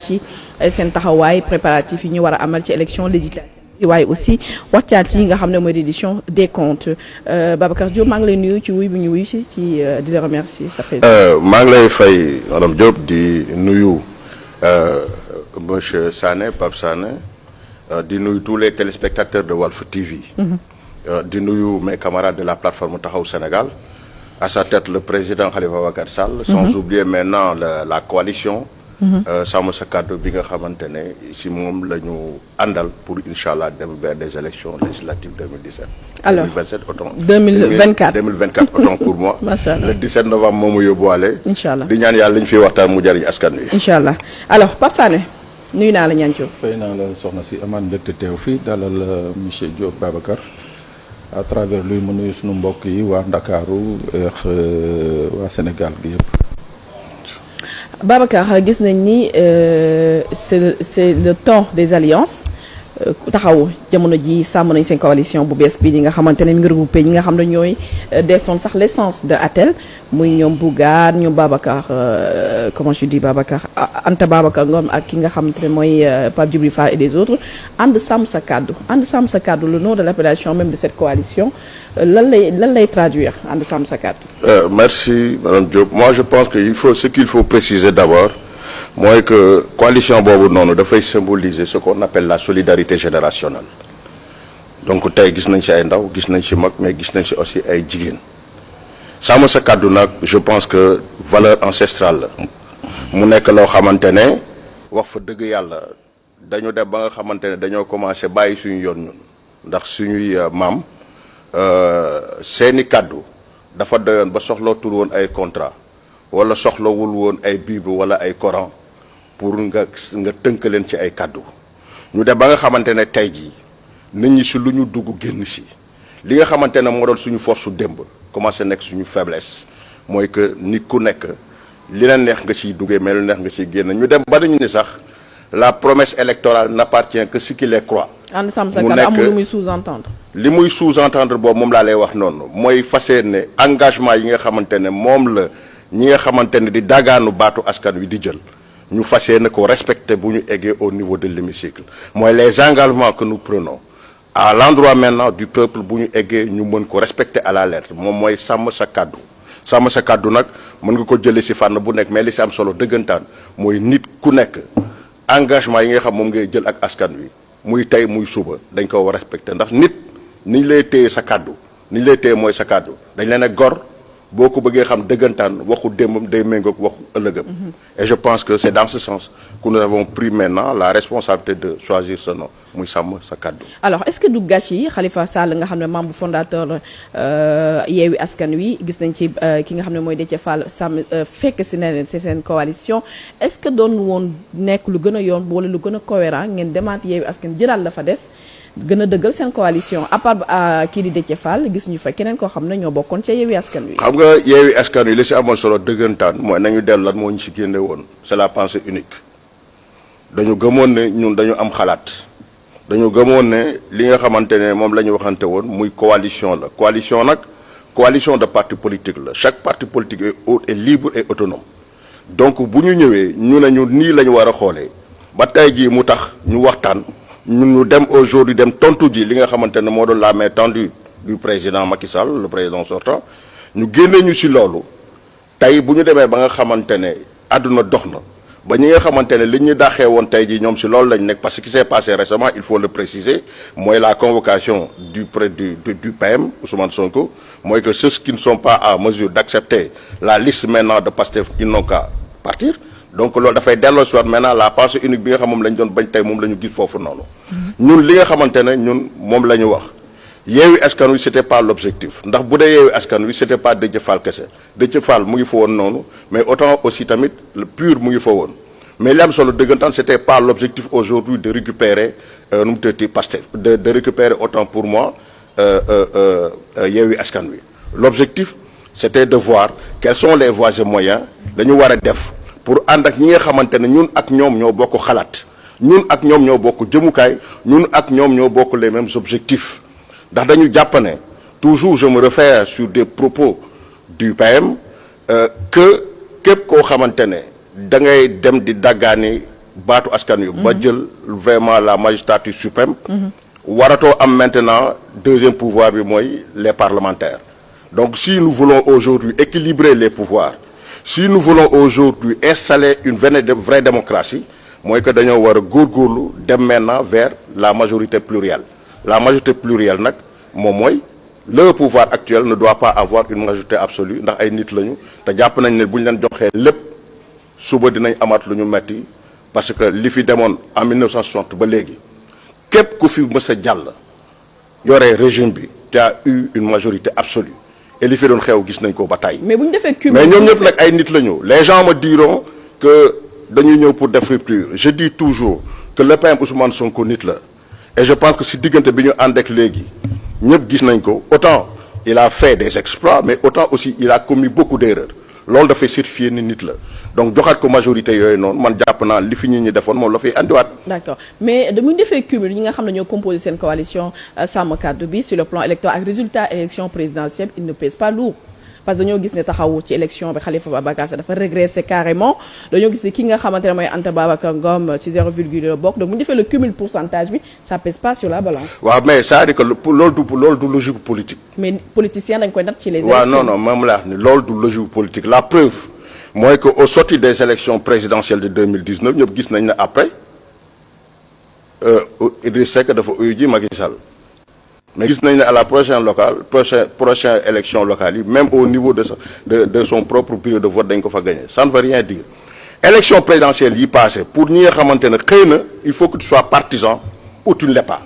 ci seen taxawaay préparatifs yi ñu war a amal ci élection législative waaye aussi waxtaan ci nga xam ne mooy reddition des comptes Babacar Diop maa ngi lay nuyu ci wuy bu ñu wuyu si ci di la remercier sa présence. maa ngi lay fay madame Diop di nuyu monsieur Sané Pape Sané di nuyu tous les téléspectateurs de Walf TV. di nuyu mes camarades de la plateforme Taxawu Sénégal à sa tête le président Khalifa Ababacar Sall. sans oublier maintenant la coalition. Sàmm Sa Kàddu bi nga xamante ne si moom la ñu àndal pour incha allah dem vers des élections législatives 2017. alors 2027 autant. 2024 autant pour moi. macha allah le 17 novembre moomu yóbbuwaale. incha allah di ñaan yàlla li ñu fiy waxtaan mu jariñ askan wi. incha allah alors Pape Sané nuyu naa la ñaan Diop. fay naa la soxna si amaan mbégte teew fii dalal monsieur Diop Babacar à travers luy mu nuyu sunu mbokk yi waa Ndakaaru waa Sénégal gi yëpp. Babacar gis nañ ni c'est le temps des alliances taxaw jamono ji sàmm nañ seen coalition bu bees bi ñi nga xamante ne mi ngi regroupé ñi nga xam ne ñooy défendre sax l'essence de ATEL muy ñoom Bougane ñoom Babacar comment je dis Babacar Anta Babacar Ngom ak ki nga xamante ne mooy Pape Djibril Fall et des autres ànd sàmm sa kàddu ànd sàmm sa kàddu le nom de l'appellation même de cette coalition lan lay traduire ànd sàmm sa kàddu. Merci madame Diop moi je pense que ce qu'il faut préciser d'abord mooy que coalition boobu noonu dafay symboliser ce qu'on appelle la solidarité générationnelle donc tey gis nañ ci ay ndaw gis nañ ci mag mais gis nañ ci aussi ay jigéen sàmm sa kàddu nag je pense que valeur ancestrale la mu nekk loo xamante ne wax fa dëgg yàlla dañu dem ba nga xamante ne dañoo commencé bàyyi suñu yoon ñun ndax suñuy maam seeni kàddu dafa doyoon ba soxlootul woon ay contrat wala soxlawul woon ay bible wala ay coran pour nga tënk leen ci ay kàddu ñu dem ba nga xamante ne tey jii nit ñi si lu ñu dugg génn si li nga xamante ne moo doon suñu force su démb commencé nekk suñu faiblesse mooy que nit ku nekk li la neex nga ciy duggee mais lu neex nga ciy génn ñu dem ba dañu ni sax la promesse électorale n'appartient que ce qui les croit. ànd sàmm sa kàddu amul lu muy sous-entendre. li muy sous-entendre boobu moom laa lay wax noonu mooy fas yéene engagement yi nga xamante ne moom la ñi nga xamante ne di dagaanu baatu askan wi di jël ñu fas yéene ko respecter bu ñu eggee au niveau de l'hémicycle mooy les engagements que nous prenons à l'endroit maintenant du peuple bu ñu eggee ñu mën ko respecter à la lettre moom mooy sàmm sa kàddu sàmm sa kàddu nag mën nga ko jëlee ci fànn bu nekk mais li ci am solo dëggantaan mooy nit ku nekk engagement yi nga xam moom ngay jël ak askan wi muy tey muy suba dañ ko war a respecter ndax nit niñ lay téye sa kàddu niñ lay téye mooy sa kàddu dañ leen a gor boo ko bëggee xam dëggantaan waxu démbam day méngoog waxu ëllëgam. Et je pense que c'est dans ce sens que nous avons pris maintenant la responsabilité de choisir ce nom muy sàmm sa kàddu. alors est-ce que du gâchis Khalifa Sall nga xam ne membre fondateur Yewwi Askan Wi gis nañ ci ki nga xam ne mooy Déthié Fall sàmm fekk si ne ci seen coalition est-ce que doon woon nekk lu gën a yoon wala lu gën a cohérent ngeen demaat Yewwi Askan jëlaat la fa des gën a dëggal seen coalition à part kii di Déthié Fall gis ñu fa keneen koo xam ne ñoo bokkoon ca Yewwi Askan Wi. xam nga Yewwi Askan Wi li si amoon solo dëggantaan mooy nañu dellu lan moo ñu si génne woon c'est la pensée unique dañu gëmoon ne ñun dañu am xalaat dañu gëmoon ne li nga xamante ne moom la ñu waxante woon muy coalition la coalition nag coalition de partis politiques la chaque parti politique est libre et autonome donc bu ñu ñëwee ñu ne ñu nii la ñu war a xoolee ba tey jii mu tax ñu waxtaan. ñun ñu dem aujourd'hui dem tontu ji li nga xamante ne moo doon la main tendue du président Macky Sall le président sortant ñu génne ñu ci loolu tey bu ñu demee ba nga xamante ne àdduna dox na ba ñi nga xamante ne li ñu daaxee woon tey jii ñoom ci loolu lañ nekk parce que ce qui s'est passé récemment il faut le préciser mooy la convocation du PM Ousmane Sonko mooy que ceux qui ne sont pas en mesure d'accepter la liste maintenant de Pastef ils n'ont qu'à partir. donc loolu dafay delloo si waat maintenant la pensée unique bi nga xam moom la ñu doon bañ tey moom la ñu gis foofu noonu. ñun li nga xamante ne ñun moom la ñu wax Yewwi Askan Wi c'était pas l'objectif ndax bu dee Yewwi Askan Wi c'était pas Déthié Fall kese Déthié Fall mu ngi fa woon noonu mais autant aussi tamit le PUR mu ngi fa woon mais li am solo dëggantaan c'était pas l'objectif aujourd'hui de récupérer nu mu tuddati Pastef de récupérer autant pour moi Yewwi Askan Wi l'objectif c'était de voir quels sont les voies et moyens dañu war a def. pour ànd ak ñi nga xamante ne ñun ak ñoom ñoo bokk xalaat ñun ak ñoom ñoo bokk jëmukaay ñun ak ñoom ñoo bokk les mêmes objectifs ndax dañu jàpp ne toujours je me réfère sur des propos du PM que képp koo xamante ne da ngay dem di daggaani baatu askan wi. ba jël vraiment la magistrature suprême. waratoo am maintenant deuxième pouvoir bi mooy les parlementaires. donc si nous voulons aujourd'hui équilibrer les pouvoirs si nous voulons aujourd'hui installer une vraie démocratie mooy que dañoo war a góorgóorlu dem maintenant vers la majorité plurielle la majorité plurielle nag moom mooy le pouvoir actuel ne doit pas avoir une majorité absolue ndax ay nit lañu te jàpp nañ ne bu ñu leen joxee lépp suba dinañ amaat lu ñu metti parce que li fi demoon en 1960 ba léegi képp ku fi mës a jàll yore régime bi tu as eu une majorité absolue et li fi doon xew gis nañ ko ba tey. mais bu ñu defee cumul mais ñoom ñëpp nag ay nit la ñu les gens me diront que dañuy ñëw pour def rupture je dis toujours que le PM Ousmane Sonko nit la et je pense que si diggante bi ñu ànd ak léegi ñëpp gis nañ ko autant il a fait des exploits mais autant aussi il a commis beaucoup d'erreurs loolu dafay certifier ni nit la donc joxaat ko majorité yooyu noonu man jàpp naa li fi ñi defoon moom la fay andiwaat. d'accord mais damuy defee cumul ñi nga xam ne ñoo composé seen coalition sàmm kàddu bi sur le plan électoral ak résultat élection présidentielle il ne pèse pas lourd parce que dañoo gis ne taxawu ci élection bi Khalifa Babacar Sall dafa régressé carrément dañoo gis ne ki nga xamante ne mooy Anta Babacar Ngom ci 0,2 la bokk donc bu ñu defee le cumul pourcentage bi ça pèse pas sur la balance. waaw mais c'est-à-dire que loolu du logique politique. mais politicien dañ koy natt ci les élections. waaw non moom laa wax ni loolu du logique politique la preuve mooy que au sorti des élections présidentielles de 2019 ñëpp gis nañ ne après Idriss Seck dafa uyu ji Macky Sall mais gis nañ ne à la prochaine élection locale yi même au niveau de son propre bureau de vote dañ ko fa gagner ça ne veut rien dire élection présidentielle yi passé pour ñi nga xamante ne xëy na il faut que tu sois partisan ou tu ne l'es pas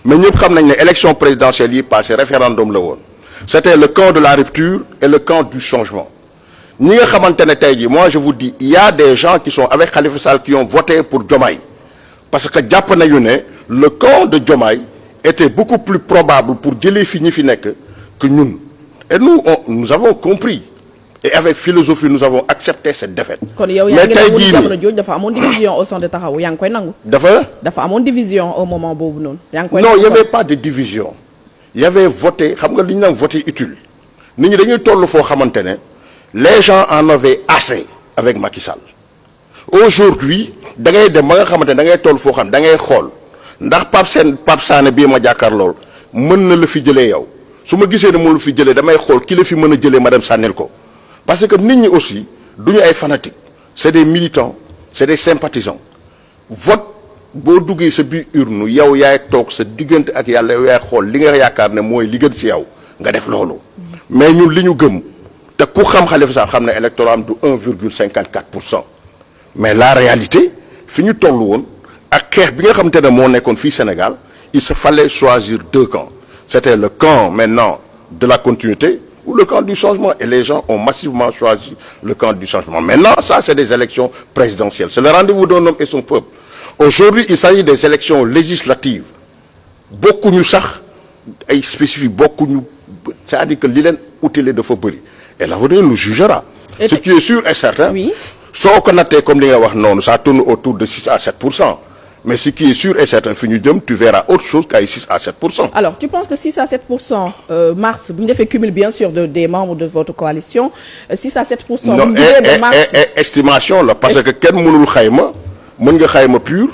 mais ñëpp xam nañ ne élection présidentielle yi passé référendum la woon c'était le camp de la rupture et le camp du changement ñi nga xamante ne tey jii moi je vous dis il y a des gens qui sont avec Khalifa Sall qui ont voté pour Diomaye parce que jàpp nañu ne le camp de Diomaye était beaucoup plus probable pour jëlee fi ñi fi nekk que ñun et nous avons compris et avec philosophie nous avons accepté cette défaite. kon yow yaa ngi nangu jamono jooju dafa amoon division au sein de Taxawu yaa ngi koy nangu. dafa amoon division au moment boobu noonu. yaa ngi koy nangu non il y avait pas de division. il y avait voté xam nga li ñu naan voté utile nit ñi dañuy toll foo xamante ne les gens en avaient assez avec Macky Sall aujourd'hui da ngay dem ba nga xamante ne da ngay toll foo xam da ngay xool. ndax Pape Sané bii ma jàkkaar lool mën na la fi jëlee yow su ma gisee ne moo la fi jëlee damay xool ki la fi mën a jëlee ma dem sànnil ko parce que nit ñi aussi duñu ay fanatiques c'est des militants c'est des sympathisants vote boo duggee sa biir urne yow yaay toog sa diggante ak yàlla yow yaay xool li nga yaakaar ne mooy li gën ci yow nga def loolu mais ñun li ñu gëm te ku xam Khalifa Sall xam ne électorat am du 1,54% mais la réalité fi ñu toll woon ak xeex bi nga xamante ne moo nekkoon fii Sénégal il se fallait choisir deux camps c'était le camp maintenant de la continuité ou le camp du changement et les gens ont massivement choisi le camp du changement maintenant ça c'est des élections présidentielles c'est le rendez-vous d'un homme et son peuple aujourd'hui il s'agit des élections législatives bokkuñu sax ay spécifiques bokkuñu c'est-à-dire que li leen utile dafa bëri et l'avenir nous jugera ce qui est sûr et certain soo ko nattee comme li nga wax noonu ça tourne autour de 6 à 7%. mais ce qui est sûr et certain fi ñu jëm tu verras autre chose qu'à 6 à 7%. alors tu penses que 6 à 7% mars bu ñu defee cumul bien sûr des membres de votre coalition 6 à 7%. non de mars estimation la parce que kenn mënul xayma mën nga xayma pur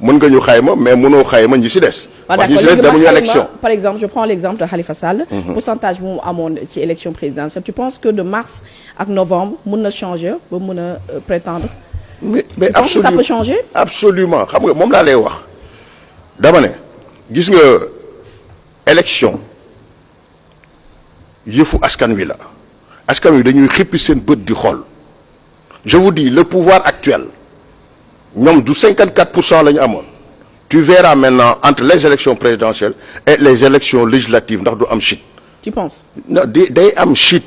mën nga ñu xayma mais mënoo xayma ñi ci des. parce que ñi ci des demuñu élection. par exemple je prends l'exemple de Khalifa Sall. pourcentage bu mu amoon ci élection présidentielle tu penses que de mars ak novembre mën na changer ba mën a prétendre. mais absolument ça peut changer. absolument xam nga moom laa lay wax dama ne gis nga élection yëfu askan wi la askan wi dañuy xippi seen bët di xool je vous dis le pouvoir actuel ñoom du 54% la ñu amoon tu verras maintenant entre les élections présidentielles et les élections législatives ndax du am chute. tu penses. non day am chute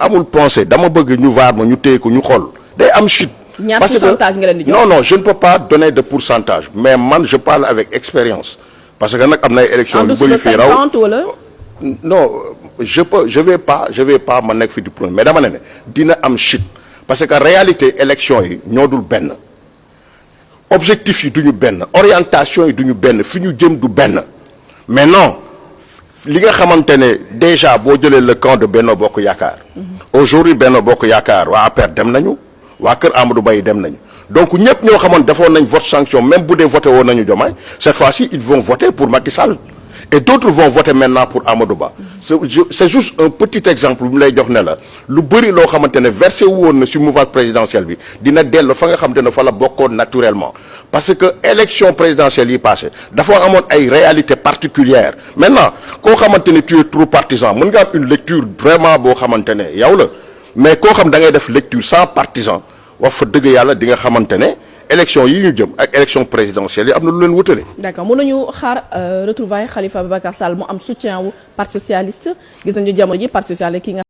amul pensée dama bëgg ñu vaar ma ñu téye ko ñu xool day am chute. ñaata pourcentage nga leen di jox non je ne peux pas donner de pourcentage mais man je parle avec expérience parce que nag am na ay élections yu bëri fii raw wala. non je vais pas ma nekk fi du premier mais dama ne dina am chute parce que réalité élection yi ñoo dul benn objectif yi duñu benn orientation yi duñu benn fi ñu jëm du benn mais non li nga xamante ne déjà boo jëlee le camp de Benno Bokk Yaakaar aujourd'hui Benno Bokk Yaakaar waa APR dem nañu waa kër Amadou Ba yi dem nañu donc ñëpp ñoo xamoon defoon nañ vote sanction même bu dee voté woon nañu Diomaye cette fois-ci ils vont voter pour Macky Sall et d'autres vont voter maintenant pour Amadou Ba c'est juste un petit exemple bu mu lay jox ne la lu bëri loo xamante ne versé wu woon na ci mouvance présidentielle bi dina dellu fa nga xamante ne fa la bokkoon naturellement parce que élection présidentielle yi passé dafa amoon ay réalités particulières maintenant koo xamante ne tu es trop partisan mën nga am une lecture vraiment boo xamante ne yow la mais koo xam da ngay def lecture sans partisan wax fa dëgg yàlla di nga xamante ne élection yi ñu jëm ak élection présidentielle yi am na lu leen wutale. d'accord mën nañu xaar retrouvailles Khalifa Ababacar Sall mu am soutien wu parti socialiste gis nañu jamono ji parti socialiste ki nga